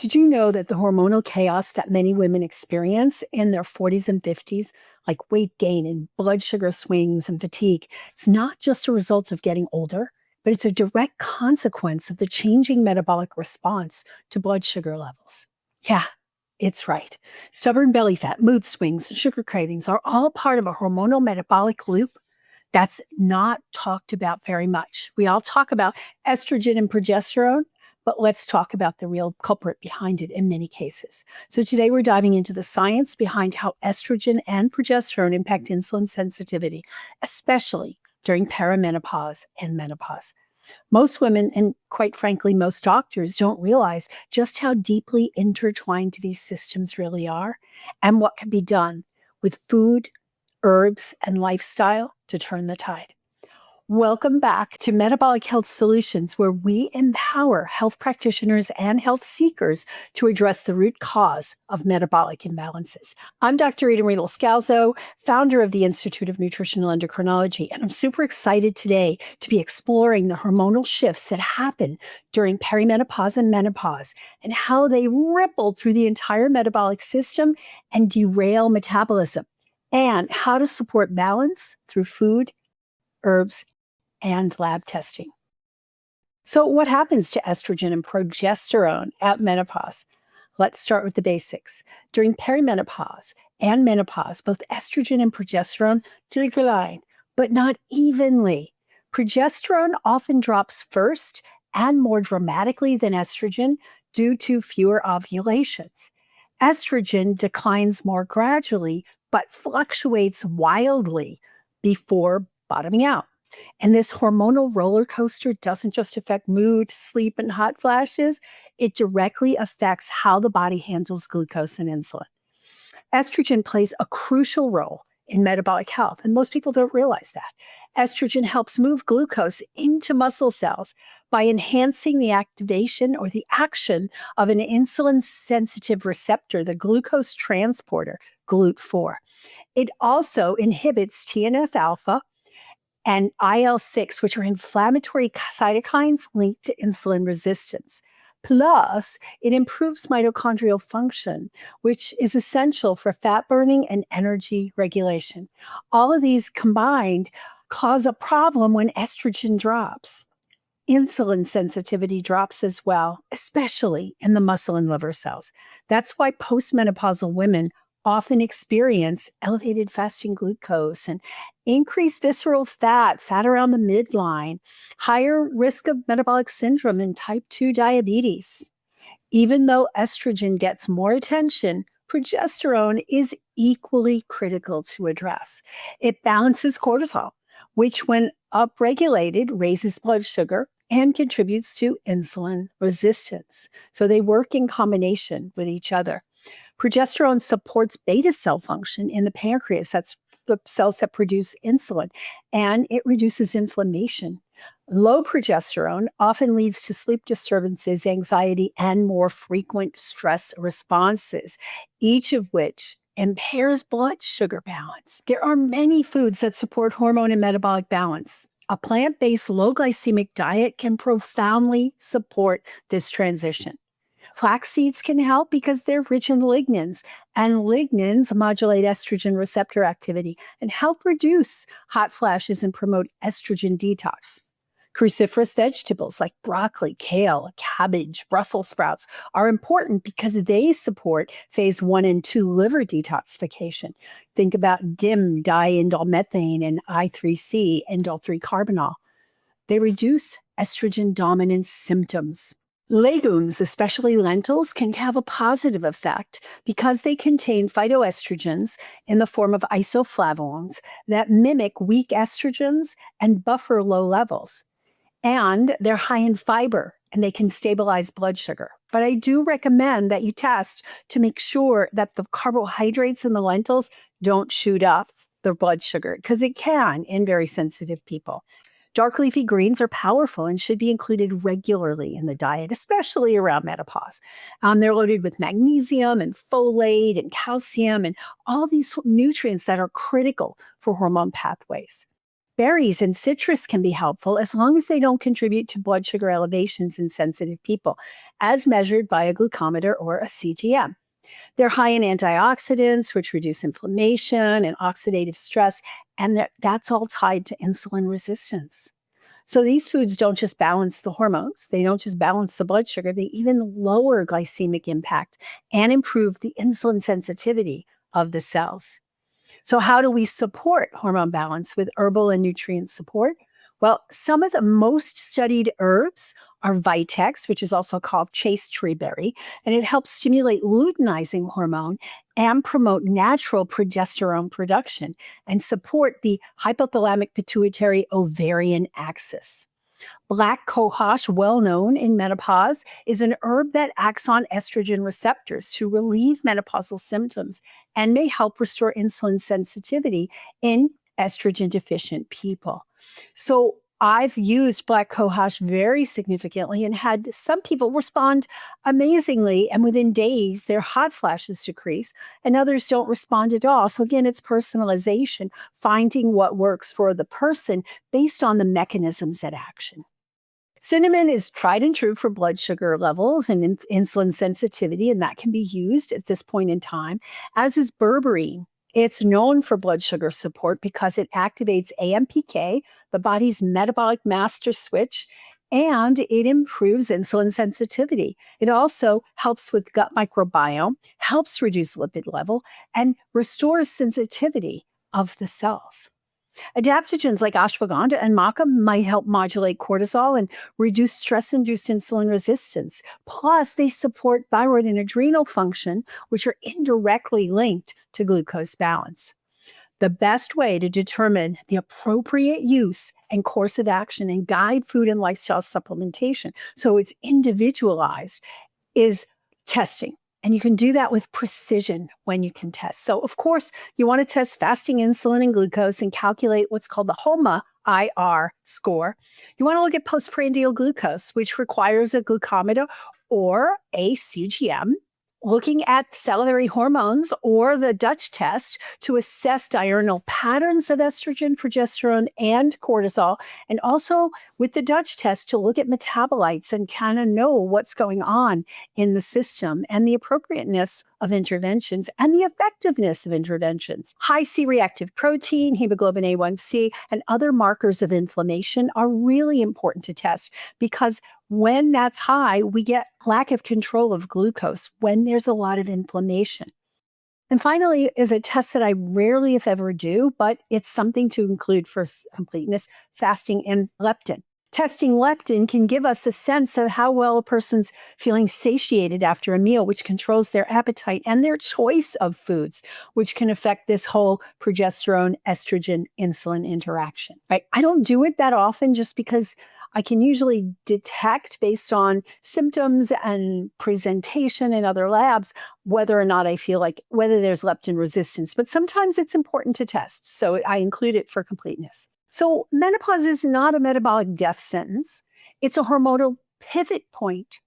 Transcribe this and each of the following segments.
Did you know that the hormonal chaos that many women experience in their 40s and 50s, like weight gain and blood sugar swings and fatigue, it's not just a result of getting older, but it's a direct consequence of the changing metabolic response to blood sugar levels? Yeah, it's right. Stubborn belly fat, mood swings, and sugar cravings are all part of a hormonal metabolic loop that's not talked about very much. We all talk about estrogen and progesterone, but let's talk about the real culprit behind it in many cases. So today we're diving into the science behind how estrogen and progesterone impact insulin sensitivity, especially during perimenopause and menopause. Most women, and quite frankly, most doctors, don't realize just how deeply intertwined these systems really are and what can be done with food, herbs, and lifestyle to turn the tide. Welcome back to Metabolic Health Solutions, where we empower health practitioners and health seekers to address the root cause of metabolic imbalances. I'm Dr. Ritamarie Scalzo, founder of the Institute of Nutritional Endocrinology, and I'm super excited today to be exploring the hormonal shifts that happen during perimenopause and menopause and how they ripple through the entire metabolic system and derail metabolism, and how to support balance through food, herbs, and lab testing. So what happens to estrogen and progesterone at menopause? Let's start with the basics. During perimenopause and menopause, both estrogen and progesterone decline, but not evenly. Progesterone often drops first and more dramatically than estrogen due to fewer ovulations. Estrogen declines more gradually, but fluctuates wildly before bottoming out. And this hormonal roller coaster doesn't just affect mood, sleep, and hot flashes. It directly affects how the body handles glucose and insulin. Estrogen plays a crucial role in metabolic health, and most people don't realize that. Estrogen helps move glucose into muscle cells by enhancing the activation or the action of an insulin-sensitive receptor, the glucose transporter, GLUT4. It also inhibits TNF-alpha and IL-6, which are inflammatory cytokines linked to insulin resistance. Plus, it improves mitochondrial function, which is essential for fat burning and energy regulation. All of these combined cause a problem when estrogen drops. Insulin sensitivity drops as well, especially in the muscle and liver cells. That's why postmenopausal women often experience elevated fasting glucose and increased visceral fat around the midline, higher risk of metabolic syndrome and type 2 diabetes. Even though estrogen gets more attention, progesterone is equally critical to address. It balances cortisol, which when upregulated raises blood sugar and contributes to insulin resistance. So they work in combination with each other. Progesterone supports beta cell function in the pancreas. That's the cells that produce insulin, and it reduces inflammation. Low progesterone often leads to sleep disturbances, anxiety, and more frequent stress responses, each of which impairs blood sugar balance. There are many foods that support hormone and metabolic balance. A plant-based low glycemic diet can profoundly support this transition. Flax seeds can help because they're rich in lignans, and lignans modulate estrogen receptor activity and help reduce hot flashes and promote estrogen detox. Cruciferous vegetables like broccoli, kale, cabbage, Brussels sprouts are important because they support phase 1 and 2 liver detoxification. Think about DIM, diindolylmethane, and I3C, indole 3-carbinol. They reduce estrogen dominance symptoms. Legumes, especially lentils, can have a positive effect because they contain phytoestrogens in the form of isoflavones that mimic weak estrogens and buffer low levels. And they're high in fiber, and they can stabilize blood sugar. But I do recommend that you test to make sure that the carbohydrates in the lentils don't shoot up the blood sugar, because it can in very sensitive people. Dark leafy greens are powerful and should be included regularly in the diet, especially around menopause. They're loaded with magnesium and folate and calcium and all these nutrients that are critical for hormone pathways. Berries and citrus can be helpful as long as they don't contribute to blood sugar elevations in sensitive people, as measured by a glucometer or a CGM. They're high in antioxidants, which reduce inflammation and oxidative stress, and that's all tied to insulin resistance. So these foods don't just balance the hormones, they don't just balance the blood sugar, they even lower glycemic impact and improve the insulin sensitivity of the cells. So, how do we support hormone balance with herbal and nutrient support? Well, some of the most studied herbs are Vitex, which is also called chaste tree berry, and it helps stimulate luteinizing hormone and promote natural progesterone production and support the hypothalamic pituitary ovarian axis. Black cohosh, well known in menopause, is an herb that acts on estrogen receptors to relieve menopausal symptoms and may help restore insulin sensitivity in estrogen deficient people. So I've used black cohosh very significantly and had some people respond amazingly. And within days, their hot flashes decrease and others don't respond at all. So again, it's personalization, finding what works for the person based on the mechanisms at action. Cinnamon is tried and true for blood sugar levels and insulin sensitivity, and that can be used at this point in time, as is berberine. It's known for blood sugar support because it activates AMPK, the body's metabolic master switch, and it improves insulin sensitivity. It also helps with gut microbiome, helps reduce lipid level, and restores sensitivity of the cells. Adaptogens like ashwagandha and maca might help modulate cortisol and reduce stress-induced insulin resistance. Plus, they support thyroid and adrenal function, which are indirectly linked to glucose balance. The best way to determine the appropriate use and course of action and guide food and lifestyle supplementation so it's individualized is testing. And you can do that with precision when you can test. So, of course, you want to test fasting insulin and glucose and calculate what's called the HOMA-IR score. You want to look at postprandial glucose, which requires a glucometer or a CGM, looking at salivary hormones or the Dutch test to assess diurnal patterns of estrogen, progesterone, and cortisol, and also with the Dutch test to look at metabolites and kind of know what's going on in the system and the appropriateness of interventions and the effectiveness of interventions. High C-reactive protein, hemoglobin A1C, and other markers of inflammation are really important to test because when that's high, we get lack of control of glucose when there's a lot of inflammation. And finally, is a test that I rarely, if ever, do, but it's something to include for completeness, fasting and leptin. Testing leptin can give us a sense of how well a person's feeling satiated after a meal, which controls their appetite and their choice of foods, which can affect this whole progesterone, estrogen, insulin interaction. Right? I don't do it that often just because I can usually detect based on symptoms and presentation in other labs whether or not I feel like whether there's leptin resistance. But sometimes it's important to test. So I include it for completeness. So menopause is not a metabolic death sentence. It's a hormonal pivot point.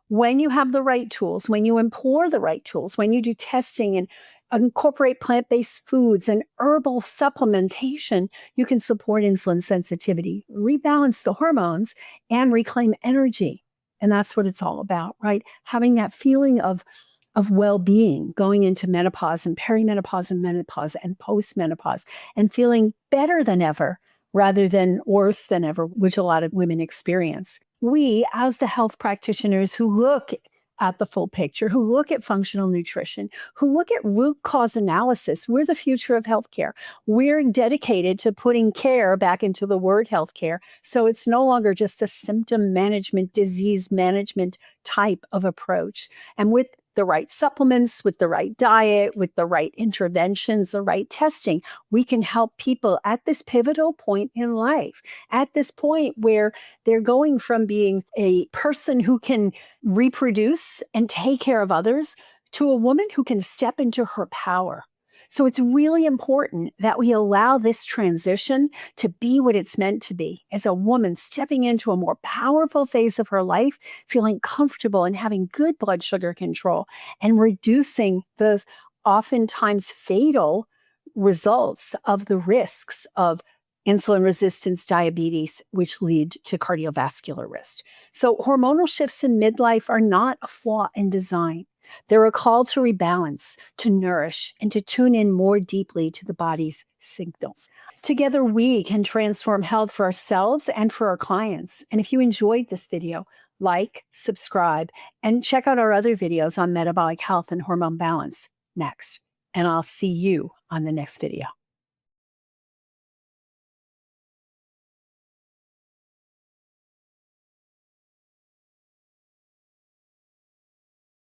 When you have the right tools, when you employ the right tools, when you do testing and incorporate plant-based foods and herbal supplementation, you can support insulin sensitivity, rebalance the hormones, and reclaim energy. And that's what it's all about, right? Having that feeling of well-being going into menopause and perimenopause and menopause and postmenopause and feeling better than ever rather than worse than ever, which a lot of women experience. We, as the health practitioners who look at the full picture, who look at functional nutrition, who look at root cause analysis, we're the future of healthcare. We're dedicated to putting care back into the word healthcare. So it's no longer just a symptom management, disease management type of approach. And with the right supplements, with the right diet, with the right interventions, the right testing, we can help people at this pivotal point in life, at this point where they're going from being a person who can reproduce and take care of others to a woman who can step into her power. So it's really important that we allow this transition to be what it's meant to be as a woman stepping into a more powerful phase of her life, feeling comfortable and having good blood sugar control and reducing the oftentimes fatal results of the risks of insulin resistance, diabetes, which lead to cardiovascular risk. So hormonal shifts in midlife are not a flaw in design. They're a call to rebalance, to nourish, and to tune in more deeply to the body's signals. Together, we can transform health for ourselves and for our clients. And if you enjoyed this video, like, subscribe, and check out our other videos on metabolic health and hormone balance next. And I'll see you on the next video.